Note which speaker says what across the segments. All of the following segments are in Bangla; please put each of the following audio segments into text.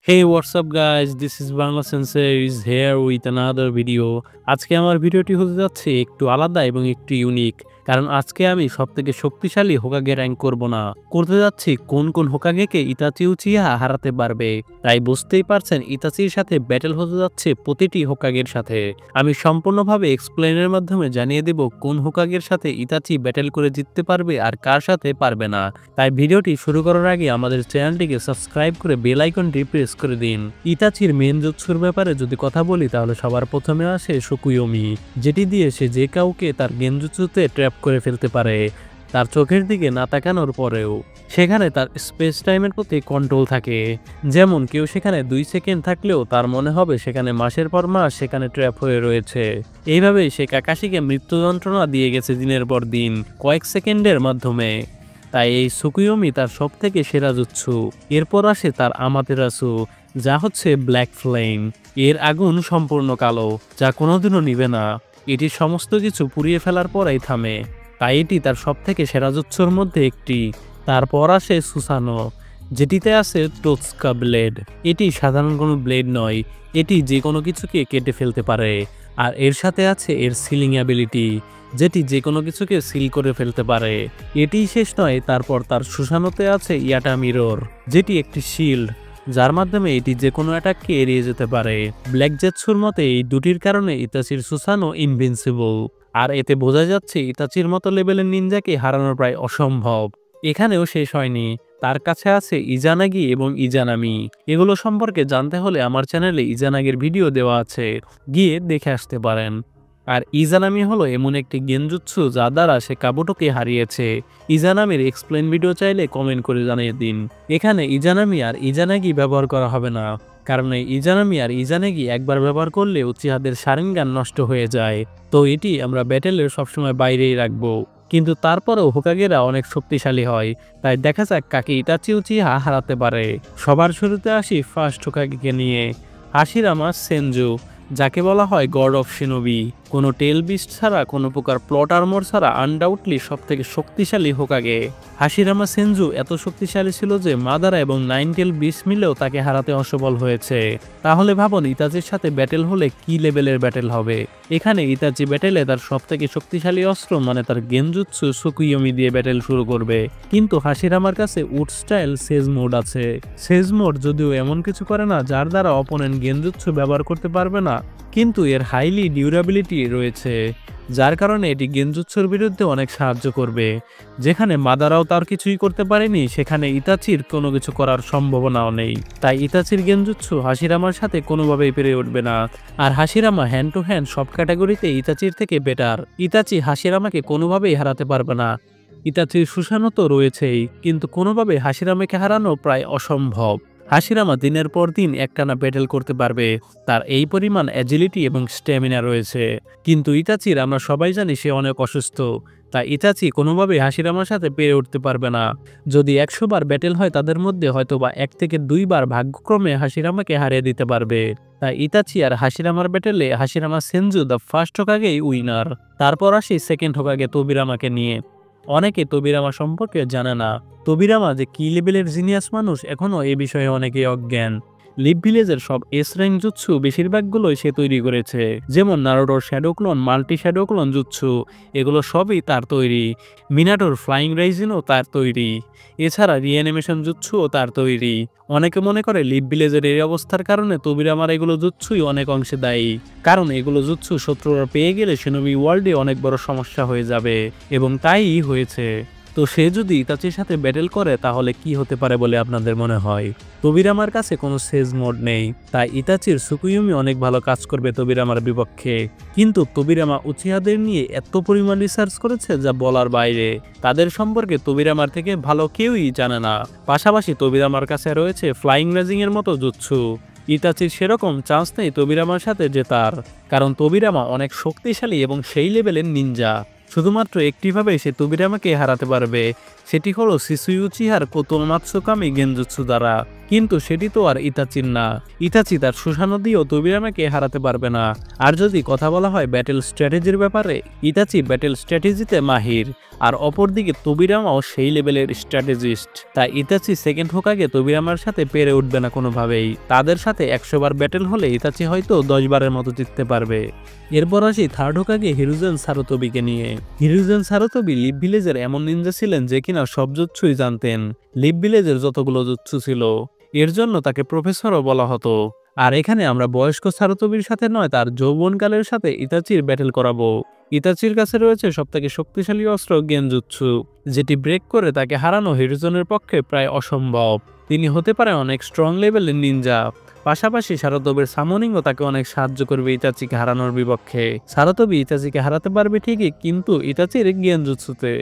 Speaker 1: Hey, what's up guys? This is Bangla Sensei is here with another video. আজকে আমার ভিডিওটি হতে যাচ্ছে একটু আলাদা এবং একটু ইউনিক। কারণ আজকে আমি সবথেকে শক্তিশালী হোকাগে র‍্যাঙ্ক করব না। করতে যাচ্ছি কোন হোকাগেকে ইতাচি উচিহা হারাতে পারবে। তাই বুঝতেই পারছেন ইতাচির সাথে ব্যাটল হতে যাচ্ছে প্রতিটি হোকাগের সাথে। আমি সম্পূর্ণভাবে এক্সপ্লেনের মাধ্যমে জানিয়ে দেব কোন হোকাগের সাথে ইতাচি ব্যাটল করে জিততে পারবে আর কার সাথে পারবে না। তাই ভিডিওটি শুরু করার আগে আমাদের চ্যানেলটিকে সাবস্ক্রাইব করে বেল আইকনটি প্রেস করে দিন। ইতাচির মেন জুৎসুর ব্যাপারে যদি কথা বলি তাহলে সবার প্রথমে আসে সুকুয়োমি, যেটি দিয়ে সে যে কাউকে তার গেনজুৎসুতে ট্র্যাপ করে ফেলতে পারে, তার চোখের দিকে না তাকানোর পরেও। সেখানে তার স্পেস টাইমের প্রতি কন্ট্রোল থাকে, যেমন কেউ সেখানে 2 সেকেন্ড থাকলেও তার মনে হবে সেখানে মাসের পর মাস সেখানে ট্র্যাপ হয়ে রয়েছে। এইভাবেই সে কাকাশিকে মৃত্যু যন্ত্রণা দিয়ে গেছে দিনের পর দিন কয়েক সেকেন্ডের মাধ্যমে। তাই এই সুকুয়োমি তার সবথেকে সেরা জুৎসু। এরপর আসে তার আমাতেরাসু, যা হচ্ছে ব্ল্যাক ফ্লেম। এর আগুন সম্পূর্ণ কালো, যা কোনোদিনও নিবে না। এটি সমস্ত কিছু পুড়িয়ে ফেলার পরেই থামে। তাই এটি তার সবথেকে সেরা জুৎসুর মধ্যে একটি। তারপর আসে সুসানো, যেটিতে আছে টোৎসুকা ব্লেড। এটি সাধারণ কোনো ব্লেড নয়, এটি যে কোনো কিছুকে কেটে ফেলতে পারে। আর এর সাথে আছে এর সিলিং অ্যাবিলিটি, যেটি যে কোনো কিছুকে সিল করে ফেলতে পারে। এটিই শেষ নয়, তারপর তার সুসানোতে আছে ইয়াটা মিরর, যেটি একটি শিল্ড, যার মাধ্যমে এটি যে কোনো অ্যাটাককে এড়িয়ে যেতে পারে। ব্ল্যাক জেটসুর মতে এই দুটির কারণে ইতাচির সুসানো ইনভিনসিবল। আর এতে বোঝা যাচ্ছে ইতাচির মতো লেভেলের নিনজাকে হারানো প্রায় অসম্ভব। এখানেও শেষ হয়নি, তার কাছে আছে ইজানাগি এবং ইজানামি। এগুলো সম্পর্কে জানতে হলে আমার চ্যানেলে ইজানাগির ভিডিও দেওয়া আছে, গিয়ে দেখে আসতে পারেন। আর ইজানামি হলো এমন একটি গেনজুৎসু যা দ্বারা সে কাবুটোকে হারিয়েছে। ইজানামির এক্সপ্লেন ভিডিও চাইলে কমেন্ট করে জানিয়ে দিন। এখানে ইজানামি আর ইজানাগি ব্যবহার করা হবে না, কারণ এই ইজানামি আর ইজানাগি একবার ব্যবহার করলে উচিহাদের শারিঙ্গান নষ্ট হয়ে যায়। তো এটি আমরা ব্যাটেলের সবসময় বাইরেই রাখবো। কিন্তু তারপরেও হোকাগেরা অনেক শক্তিশালী হয়, তাই দেখা যাক কাকে ইতাচি উচিহা হারাতে পারে। সবার শুরুতে আসি ফার্স্ট হোকাগেকে নিয়ে, হাশিরামা সেনজু, যাকে বলা হয় গড অফ শিনোবি। কোনো টেল বিস্ট ছাড়া, কোনো প্রকার প্লট আর্মর ছাড়া আনডাউটলি সবথেকে শক্তিশালী হোকাগে। হাশিরামা সেনজু এত শক্তিশালী ছিল যে মাদারা এবং 9 টেল বিস্ট মিলেও তাকে হারাতে অসফল হয়েছে। তাহলে ভাবুন ইতাচির সাথে ব্যাটেল হলে কি লেভেলের ব্যাটেল হবে। এখানে ইতাচি ব্যাটেলে তার সবথেকে শক্তিশালী অস্ত্র মানে তার গেনজুৎসু সুকুয়োমি দিয়ে ব্যাটেল শুরু করবে। কিন্তু হাশিরামার কাছে উড স্টাইল সেজ মোড আছে। সেজ মোড যদিও এমন কিছু করে না যার দ্বারা অপোনেন্ট গেনজুৎসু ব্যবহার করতে পারবে না, কিন্তু এর হাইলি ডিউরেবিলিটি রয়েছে, যার কারণে এটি গেনজুৎসুর বিরুদ্ধে অনেক সাহায্য করবে। যেখানে মাদারাও তার কিছুই করতে পারেনি, সেখানে ইতাচির কোনো কিছু করার সম্ভাবনাও নেই। তাই ইতাচির গেনজুৎসু হাশিরামার সাথে কোনোভাবেই পেরে উঠবে না। আর হাশিরামা হ্যান্ড টু হ্যান্ড সব ক্যাটাগরিতে ইতাচির থেকে বেটার। ইতাচি হাশিরামাকে কোনোভাবেই হারাতে পারবে না। ইতাচির সুসানো তো রয়েছেই, কিন্তু কোনোভাবে হাশিরামাকে হারানো প্রায় অসম্ভব। হাশিরামা দিনের পর দিন একটানা ব্যাটেল করতে পারবে, তার এই পরিমাণ অ্যাজিলিটি এবং স্ট্যামিনা রয়েছে। কিন্তু ইতাচির আমরা সবাই জানি সে অনেক অসুস্থ, তাই ইতাচি কোনোভাবে হাশিরামার সাথে পেরে উঠতে পারবে না। যদি 100 বার ব্যাটেল হয় তাদের মধ্যে হয়তোবা 1 থেকে 2 বার ভাগ্যক্রমে হাশিরামাকে হারিয়ে দিতে পারবে। তাই ইতাচি আর হাশিরামার ব্যাটেলে হাশিরামা সেনজু দ্য ফার্স্ট হোকাগেই উইনার। তারপর আসি সেকেন্ড হোকাগে তোবিরামাকে নিয়ে। অনেকে তোবিরামা সম্পর্কে জানে না। তোবিরামা যে কি লেভেলের জিনিয়াস মানুষ এখনও এ বিষয়ে অনেকেই অজ্ঞান। লিভ ভিলেজের সব এস র্যাঙ্ক জুৎসু বেশিরভাগগুলোই সে তৈরি করেছে, যেমন নারুটোর shadow clone, multi shadow clone jutsu, এগুলো সবই তার তৈরি। মিনাটোর ফ্লাইং রাইজিনও তার তৈরি। এছাড়া রিঅ্যানিমেশন জুৎসুও তার তৈরি। অনেকে মনে করে লিভ ভিলেজের এই অবস্থার কারণে তোবিরামার এগুলো জুৎসুই অনেক অংশে দায়ী, কারণ এগুলো জুৎসু শত্রুরা পেয়ে গেলে শিনোবি ওয়ার্ল্ডে অনেক বড় সমস্যা হয়ে যাবে, এবং তাইই হয়েছে। তো সে যদি ইতাচির সাথে ব্যাটেল করে তাহলে কি হতে পারে বলে আপনাদের মনে হয়? তোবিরামার কাছে কোনো সেজ মোড নেই, তাই ইতাচির সুকুয়োমি অনেক ভালো কাজ করবে তোবিরামার বিপক্ষে। কিন্তু তোবিরামা উচিহাদের নিয়ে এত পরিমাণ রিসার্চ করেছে যা বলার বাইরে। তাদের সম্পর্কে তোবিরামার থেকে ভালো কেউই জানে না। পাশাপাশি তোবিরামার কাছে রয়েছে ফ্লাইং রেজিং এর মতো জুৎসু। ইতাচির সেরকম চান্স নেই তোবিরামার সাথে জেতার, কারণ তোবিরামা অনেক শক্তিশালী এবং সেই লেভেলের নিনজা। শুধুমাত্র একটিভাবে সে তোবিরামাকে হারাতে পারবে, সেটি হলো শিসুই উচিহার কোতোমাৎসুকামি গেনজুৎসু দ্বারা। কিন্তু সেটি তো আর ইতাচির না। ইতাচি তার সুসানো দিয়েও তোবিরামাকে হারাতে পারবে না। আর যদি কথা বলা হয় ব্যাটেল স্ট্র্যাটেজির ব্যাপারে, ইতাচি ব্যাটেল স্ট্র্যাটেজিতে মাহির, আর অপরদিকে তোবিরামাও সেই লেভেলের স্ট্র্যাটেজিস্ট। তাই ইতাচি সেকেন্ড হোকাগে তোবিরামার সাথে পেরে উঠবে না কোনোভাবেই। তাদের সাথে 100 বার ব্যাটেল হলে ইতাচি হয়তো 10 বারের মতো জিততে পারবে। এরপর আসি থার্ড হোকাগে হিরুজেন সারুতোবিকে নিয়ে। হিরুজেন সারুতোবি লিভ ভিলেজের এমন নিনজা ছিলেন যে কিনা সব জুৎসুই জানতেন। লিভ ভিলেজের যতগুলো জুৎসু ছিল, এর জন্য তাকে প্রফেসরও বলা হতো। আর এখানে আমরা বয়স্ক সারুতোবির সাথে নয়, তার যৌবনকালের সাথে ইতাচির ব্যাটেল করাবো। ইতাচির কাছে রয়েছে সবথেকে শক্তিশালী অস্ত্র গেনজুৎসু, যেটি ব্রেক করে তাকে হারানো হিরুজেনের পক্ষে প্রায় অসম্ভব। তিনি হতে পারে অনেক স্ট্রং লেভেলের নিনজা। পাশাপাশি সারুতোবির সামনিংও তাকে অনেক সাহায্য করবে ইতাচিকে হারানোর বিপক্ষে। সারুতোবি ইতাচিকে হারাতে পারবে ঠিকই, কিন্তু ইতাচির গেনজুৎসুতে।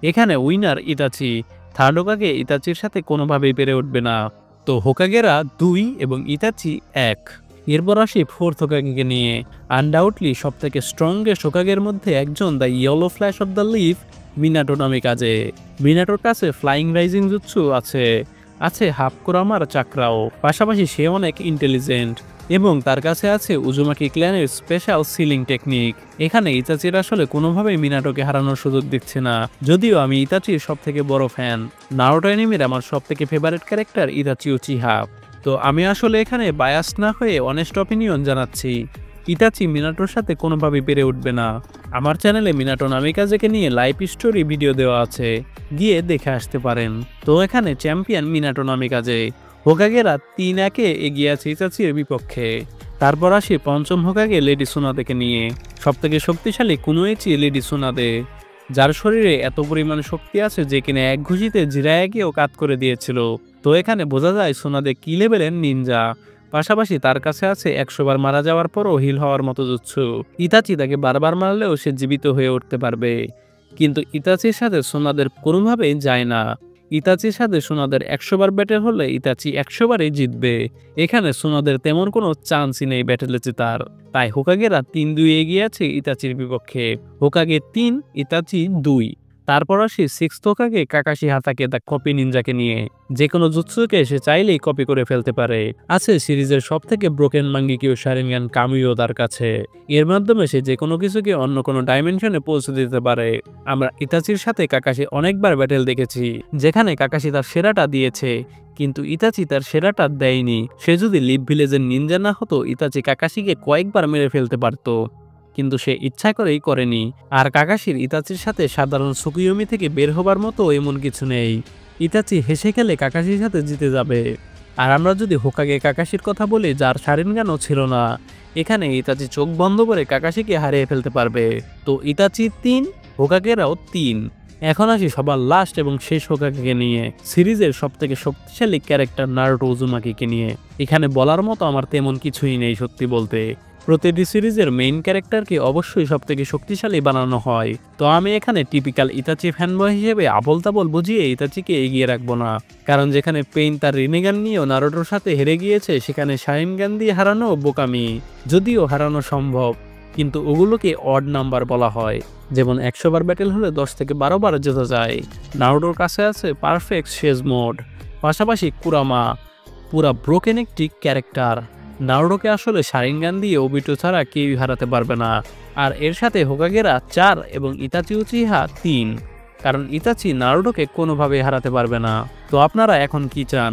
Speaker 1: এখানে উইনার ইতাচি। থার্ড হোকাগে ইতাচির সাথে কোনোভাবেই পেরে উঠবে না। তো হোকাগেরা 2 এবং ইতাচি 1। এরপর আসি ফোর্থ হোকাগেকে নিয়ে। আনডাউটলি সবথেকে স্ট্রংগেস্ট হোকাগের মধ্যে একজন, the yellow flash of the leaf, Minato Namikaze. মিনাটোর কাছে ফ্লাইং রাইজিং জুৎসু আছে হাফ কুরামার চাকরাও। পাশাপাশি সে অনেক ইন্টেলিজেন্ট এবং তার কাছে আছে উজুমাকি ক্ল্যানের স্পেশাল সিলিং টেকনিক। এখানে ইতাচির আসলে কোনোভাবেই মিনাটোকে হারানোর সুযোগ দিচ্ছে না। যদিও আমি ইতাচির সব থেকে বড় ফ্যান। নারুটো অ্যানিমের আমার সব থেকে ফেভারিট ক্যারেক্টার ইতাচি উচিহা। তো আমি আসলে এখানে বায়াস না হয়ে অনেস্ট অপিনিয়ন জানাচ্ছি। ইতাচি মিনাটোর সাথে কোনোভাবেই পেরে উঠবে না। আমার চ্যানেলে মিনাটো নামিকাজেকে নিয়ে লাইভ স্টোরি ভিডিও দেওয়া আছে, গিয়ে দেখে আসতে পারেন। তো এখানে চ্যাম্পিয়ন মিনাটো নামিকাজে। হোকাগেরা 3-1 এগিয়ে আছে ইতাচির বিপক্ষে। তারপর আসি পঞ্চম হোকাগে লেডি সুনাদেকে নিয়ে। সবথেকে শক্তিশালী কুনোইচি লেডি সুনাদে, যার শরীরে এত পরিমাণ শক্তি আছে যে কিনা এক ঘুষিতে জিরায়াকেও কাত করে দিয়েছিল। তো এখানে বোঝা যায় সুনাদে কি লেভেলের নিনজা। পাশাপাশি তার কাছে আছে 100 বার মারা যাওয়ার পরও হিল হওয়ার মতো জুৎসু। ইতাচি তাকে বারবার মারলেও সে জীবিত হয়ে উঠতে পারবে। কিন্তু ইতাচির সাথে সুনাদের কোনোভাবেই যায় না। ইতাচির সাথে সুনাদের 100 বার ব্যাটেল হলে ইতাচি 100 বারই জিতবে। এখানে সুনাদের তেমন কোনো চান্সই নেই ব্যাটেলে জেতার। তাই হোকাগেরা 3-2 এগিয়ে আছে ইতাচির বিপক্ষে। Hokage 3, Itachi 2। তারপর আসি sixth Hokage Kakashi Hatake, the copy নিনজাকে নিয়ে। যে কোনো জুৎসুকে সে চাইলেই কপি করে ফেলতে পারে। আছে সিরিজের সব থেকে ব্রোকেন মাঙ্গিকিও শারিনগান কামিও তার কাছে। এর মাধ্যমে সে যে কোনো কিছুকে অন্য কোনো ডাইমেনশনে পৌঁছে দিতে পারে। আমরা ইতাচির সাথে কাকাশি অনেকবার ব্যাটেল দেখেছি, যেখানে কাকাশি তার সেরাটা দিয়েছে, কিন্তু ইতাচি তার সেরাটা দেয়নি। সে যদি লিভ ভিলেজের নিনজা না হতো, ইতাচি কাকাশিকে কয়েকবার মেরে ফেলতে পারত, কিন্তু সে ইচ্ছা করেই করেনি। আর কাকাশির ইতাচির সাথে সাধারণ সুকুয়োমি থেকে বের হবার মতো এমন কিছু নেই। ইতাচি হেসে খেলে কাকাশির সাথে জিতে যাবে। আর আমরা যদি হোকাগে কাকাশির কথা বলি, যার শারিনগানও ছিল না, এখানে ইতাচি চোখ বন্ধ করে কাকাশিকে হারিয়ে ফেলতে পারবে। তো ইতাচি 3, হোকাগেরাও 3। এখন আসি সবার লাস্ট এবং শেষ হোকাগেকে নিয়ে। সিরিজের সবথেকে শক্তিশালী ক্যারেক্টার নারুটো উজুমাকিকে নিয়ে। এখানে বলার মতো আমার তেমন কিছুই নেই সত্যি বলতে। প্রতিটি সিরিজের মেইন ক্যারেক্টারকে অবশ্যই সবথেকে শক্তিশালী বানানো হয়। তো আমি এখানে টিপিক্যাল ইতাচি ফ্যানবয় হিসেবে আবল তাবল বুঝিয়ে ইতাচিকে এগিয়ে রাখবো না। কারণ যেখানে পেইন তার রিনেগান নিয়েও নারুটোর সাথে হেরে গিয়েছে, সেখানে শারিনগান দিয়ে হারানো বোকামি। যদিও হারানো সম্ভব, কিন্তু ওগুলোকে অড নাম্বার বলা হয়। যেমন 100 বার ব্যাটেল হলে 10 থেকে 12 বার জেতা যায়। নারুটোর কাছে আছে পারফেক্ট শেজ মোড। পাশাপাশি কুরামা পুরা ব্রোকেন একটি ক্যারেক্টার। নারুটোকে আসলে শারিনগান দিয়ে ওবিটো ছাড়া কেউই হারাতে পারবে না। আর এর সাথে হোকাগেরা 4 এবং ইতাচি উচিহা 3, কারণ ইতাচি নারুটোকে কোনোভাবেই হারাতে পারবে না। তো আপনারা এখন কি চান?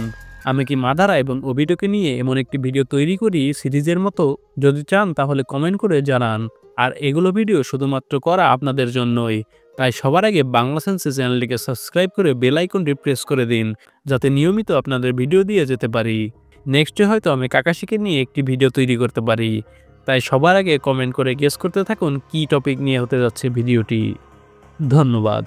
Speaker 1: আমি কি মাদারা এবং ওবিটোকে নিয়ে এমন একটি ভিডিও তৈরি করি সিরিজের মতো? যদি চান তাহলে কমেন্ট করে জানান। আর এগুলো ভিডিও শুধুমাত্র করা আপনাদের জন্যই। তাই সবার আগে বাংলা সেন্সে চ্যানেলটিকে সাবস্ক্রাইব করে বেল আইকনটি প্রেস করে দিন, যাতে নিয়মিত আপনাদের ভিডিও দিয়ে যেতে পারি। নেক্সটে হয়তো আমি কাকাশিকে নিয়ে একটি ভিডিও তৈরি করতে পারি। তাই সবার আগে কমেন্ট করে গেস করতে থাকুন কি টপিক নিয়ে হতে যাচ্ছে ভিডিওটি। ধন্যবাদ।